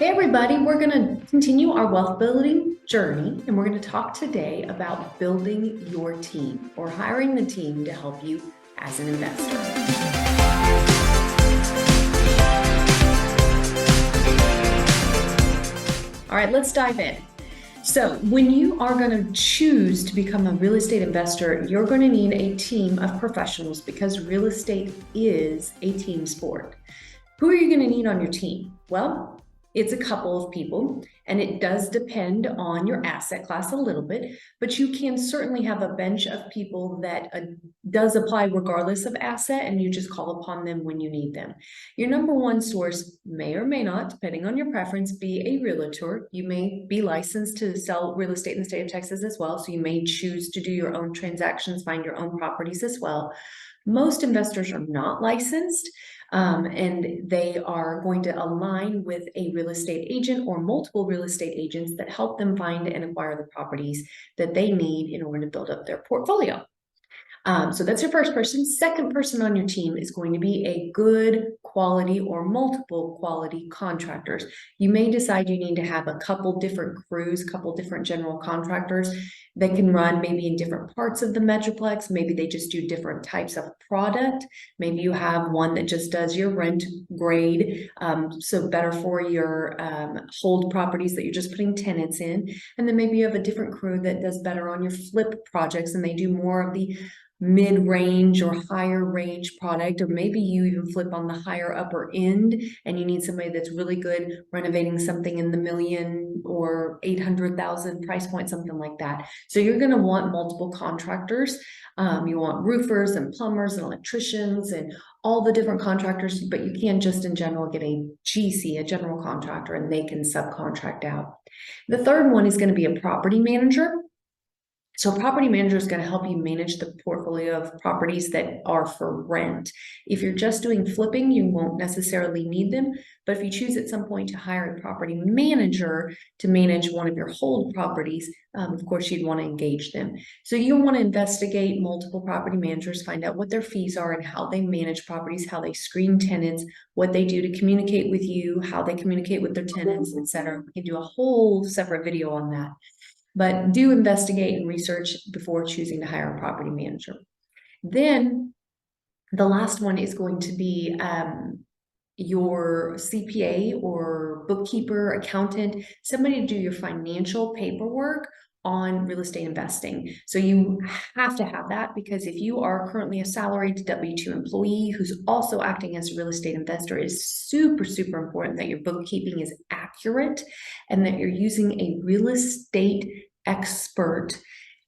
Hey everybody, we're going to continue our wealth building journey, and we're going to talk today about building your team or hiring the team to help you as an investor. All right, let's dive in. So when you are going to choose to become a real estate investor, you're going to need a team of professionals because real estate is a team sport. Who are you going to need on your team? Well, it's a couple of people, and it does depend on your asset class a little bit, but you can certainly have a bench of people that does apply regardless of asset, and you just call upon them when you need them. Your number one source may or may not, depending on your preference, be a realtor. You may be licensed to sell real estate in the state of Texas as well, so you may choose to do your own transactions, find your own properties as well. Most investors are not licensed, and they are going to align with a real estate agent or multiple real estate agents that help them find and acquire the properties that they need in order to build up their portfolio. So that's your first person. Second person on your team is going to be a good quality or multiple quality contractors. You may decide you need to have a couple different crews, couple different general contractors that can run maybe in different parts of the Metroplex. Maybe they just do different types of product. Maybe you have one that just does your rent grade, so better for your hold properties that you're just putting tenants in. And then maybe you have a different crew that does better on your flip projects and they do more of the mid-range or higher range product, or maybe you even flip on the higher upper end and you need somebody that's really good renovating something in the million or 800,000 price point, something like that. So you're going to want multiple contractors. You want roofers and plumbers and electricians and all the different contractors, but you can just in general get a GC, a general contractor, and they can subcontract out. The third one is going to be a property manager. So a property manager is going to help you manage the portfolio of properties that are for rent. If you're just doing flipping, you won't necessarily need them. But if you choose at some point to hire a property manager to manage one of your hold properties, of course, you'd want to engage them. So you'll want to investigate multiple property managers, find out what their fees are and how they manage properties, how they screen tenants, what they do to communicate with you, how they communicate with their tenants, etc. We can do a whole separate video on that. But do investigate and research before choosing to hire a property manager. Then the last one is going to be your CPA or bookkeeper, accountant, somebody to do your financial paperwork on real estate investing. So you have to have that because if you are currently a salaried W-2 employee who's also acting as a real estate investor, it is super, super important that your bookkeeping is accurate and that you're using a real estate expert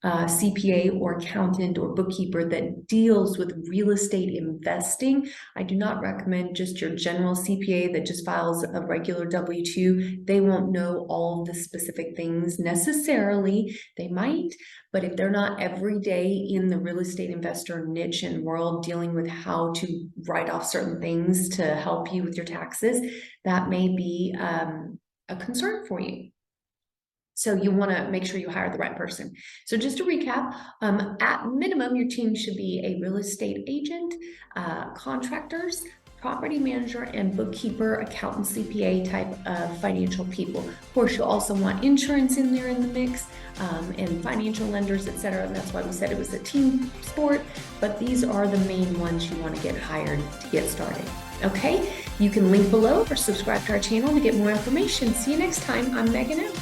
CPA or accountant or bookkeeper that deals with real estate investing. I do not recommend just your general CPA that just files a regular W-2. They won't know all of the specific things necessarily. They might, but if they're not every day in the real estate investor niche and world dealing with how to write off certain things to help you with your taxes, that may be a concern for you. So you want to make sure you hire the right person. So just to recap, at minimum, your team should be a real estate agent, contractors, property manager, and bookkeeper, accountant, CPA type of financial people. Of course, you'll also want insurance in there in the mix, and financial lenders, etc. And that's why we said it was a team sport, but these are the main ones you want to get hired to get started. Okay, you can link below or subscribe to our channel to get more information. See you next time. I'm Megan.